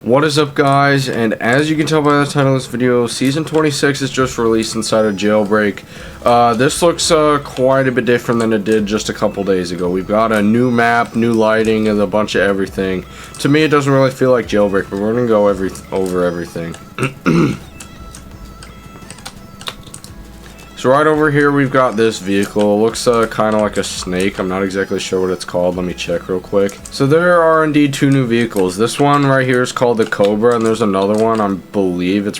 What is up, guys? And as you can tell by the title of this video, Season 26 is just released inside of Jailbreak. This looks quite a bit different than it did just a couple days ago. We've got a new map, new lighting, and a bunch of everything. To me, it doesn't really feel like Jailbreak, but we're going to go over everything. So right over here we've got this vehicle. It looks kind of like a snake. I'm not exactly sure what it's called. Let me check real quick. So there are indeed two new vehicles. This one right here is called the Cobra, and there's another one, I believe it's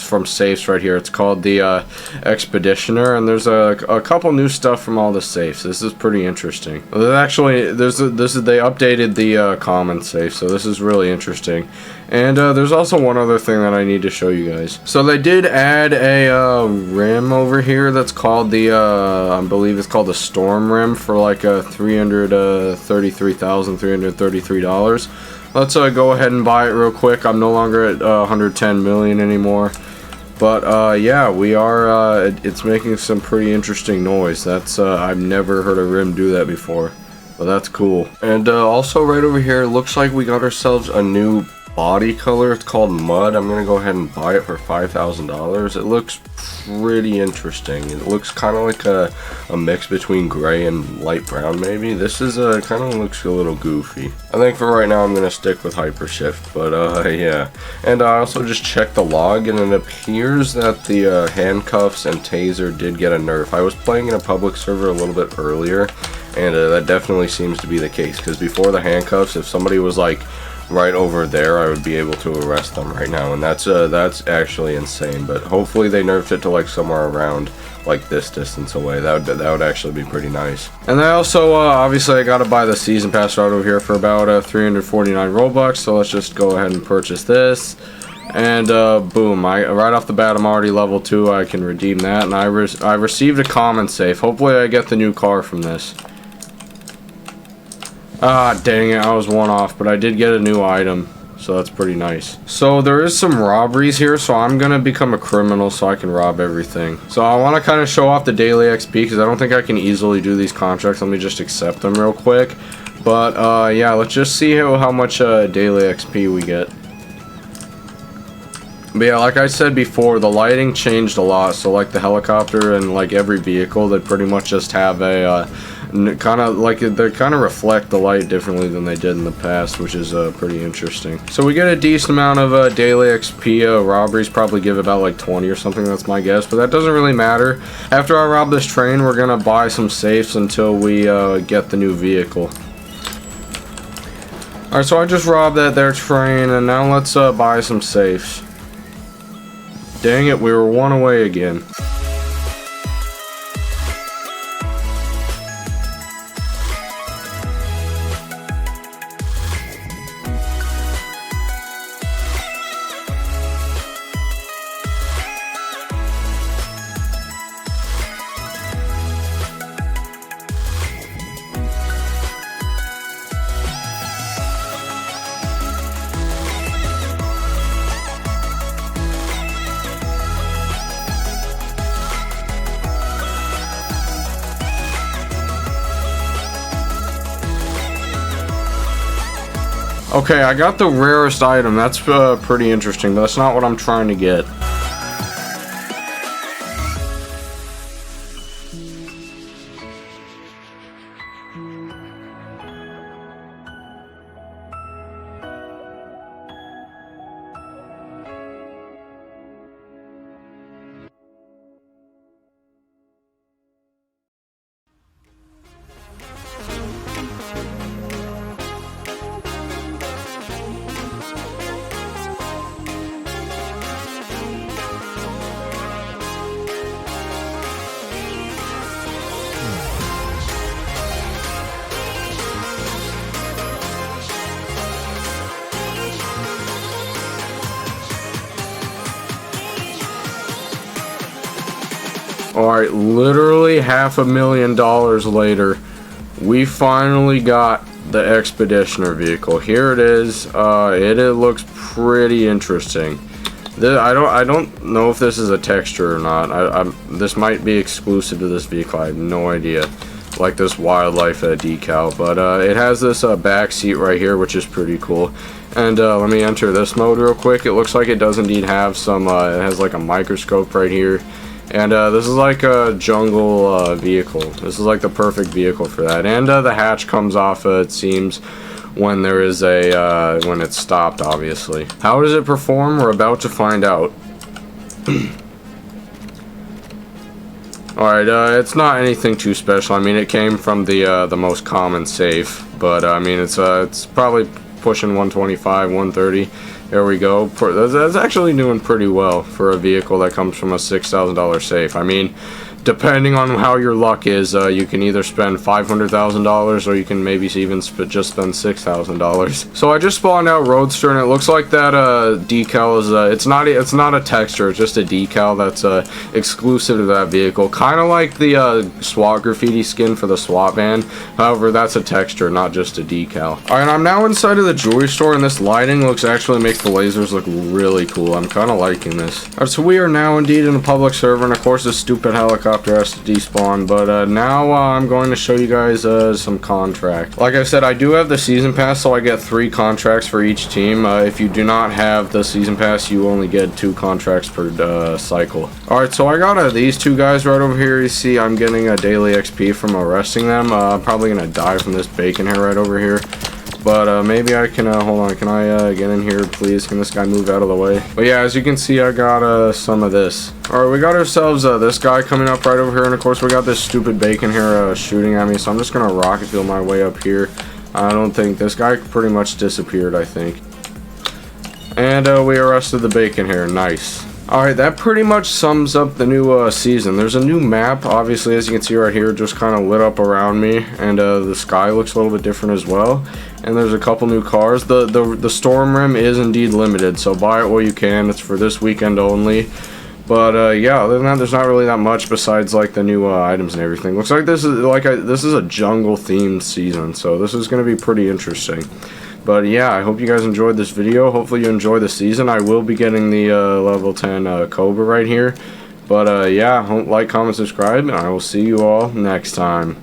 from safes right here. It's called the Expeditioner, and there's a couple new stuff from all the safes. This is pretty interesting. Actually, they updated the common safe, so this is really interesting. And there's also one other thing that I need to show you guys. So they did add a rim over here that's called the I believe it's called the Storm Rim for like $333,333. Let's go ahead and buy it real quick. I'm no longer at 110 million anymore, but yeah, we are it's making some pretty interesting noise. That's I've never heard a rim do that before, but that's cool. And also right over here, it looks like we got ourselves a new body color. It's called Mud. I'm gonna go ahead and buy it for $5,000. It looks pretty interesting. It looks kind of like a mix between gray and light brown, maybe. This is kind of looks a little goofy. I think for right now I'm gonna stick with Hypershift, but yeah. And I also just checked the log, and it appears that the handcuffs and taser did get a nerf. I was playing in a public server a little bit earlier, and that definitely seems to be the case, because before the handcuffs, if somebody was like right over there, I would be able to arrest them right now, and that's actually insane. But hopefully they nerfed it to like somewhere around like this distance away. That would actually be pretty nice. And I also obviously I gotta buy the season pass right over here for about 349 Robux. So let's just go ahead and purchase this. And boom, right off the bat I'm already level 2. I can redeem that, and I received a common safe. Hopefully I get the new car from this. Ah, dang it, I was one off, but I did get a new item, so that's pretty nice. So there is some robberies here, so I'm gonna become a criminal so I can rob everything. So I want to kind of show off the daily XP, because I don't think I can easily do these contracts. Let me just accept them real quick. But yeah, let's just see how much daily XP we get. But yeah, like I said before, the lighting changed a lot. So like the helicopter and like every vehicle, they pretty much just have a kind of like they kind of reflect the light differently than they did in the past, which is pretty interesting. So we get a decent amount of daily XP. Robberies probably give about like 20 or something, that's my guess, but that doesn't really matter. After I rob this train, we're gonna buy some safes until we get the new vehicle. Alright, so I just robbed that there train, and now let's buy some safes. Dang it, we were one away again. Okay, I got the rarest item. That's pretty interesting, but that's not what I'm trying to get. Alright, literally $500,000 later, we finally got the Expeditioner vehicle. Here it is. It looks pretty interesting. I don't know if this is a texture or not. This might be exclusive to this vehicle. I have no idea. Like this wildlife decal, but it has this back seat right here, which is pretty cool. And let me enter this mode real quick. It looks like it does indeed have some, it has like a microscope right here. And this is like a jungle vehicle. This is like the perfect vehicle for that. And the hatch comes off, it seems, when there is a, when it's stopped, obviously. How does it perform? We're about to find out. Alright, it's not anything too special. I mean, it came from the most common safe. But, I mean, it's probably pushing 125, 130. There we go. That's actually doing pretty well for a vehicle that comes from a $6,000 safe. I mean, depending on how your luck is, you can either spend $500,000 or you can maybe even just spend $6,000. So I just spawned out Roadster, and it looks like that decal is it's not a texture, it's just a decal that's exclusive to that vehicle. Kind of like the SWAT graffiti skin for the SWAT van. However, that's a texture, not just a decal. Alright, I'm now inside of the jewelry store, and this lighting actually makes the lasers look really cool. I'm kind of liking this. Alright, so we are now indeed in a public server, and of course this stupid helicopter has to despawn, but now I'm going to show you guys some contract. Like I said, I do have the season pass, so I get 3 contracts for each team. If you do not have the season pass, you only get 2 contracts per cycle. Alright, so I got these 2 guys right over here. You see I'm getting a daily XP from arresting them. I'm probably gonna die from this bacon hair right over here. But maybe I can, hold on, can I get in here, please? Can this guy move out of the way? But yeah, as you can see, I got some of this. Alright, we got ourselves this guy coming up right over here, and of course we got this stupid bacon here shooting at me, so I'm just gonna rocket fuel my way up here. I don't think, this guy pretty much disappeared, I think. And we arrested the bacon here, nice. Alright, that pretty much sums up the new season. There's a new map, obviously, as you can see right here, just kind of lit up around me, and the sky looks a little bit different as well. And there's a couple new cars. The storm rim is indeed limited, so buy it while you can. It's for this weekend only. But yeah, other than that, there's not really that much besides like the new items and everything. Looks like this is a jungle themed season, so this is going to be pretty interesting. But yeah, I hope you guys enjoyed this video. Hopefully you enjoy the season. I will be getting the level 10 Cobra right here. But yeah, like, comment, subscribe, and I will see you all next time.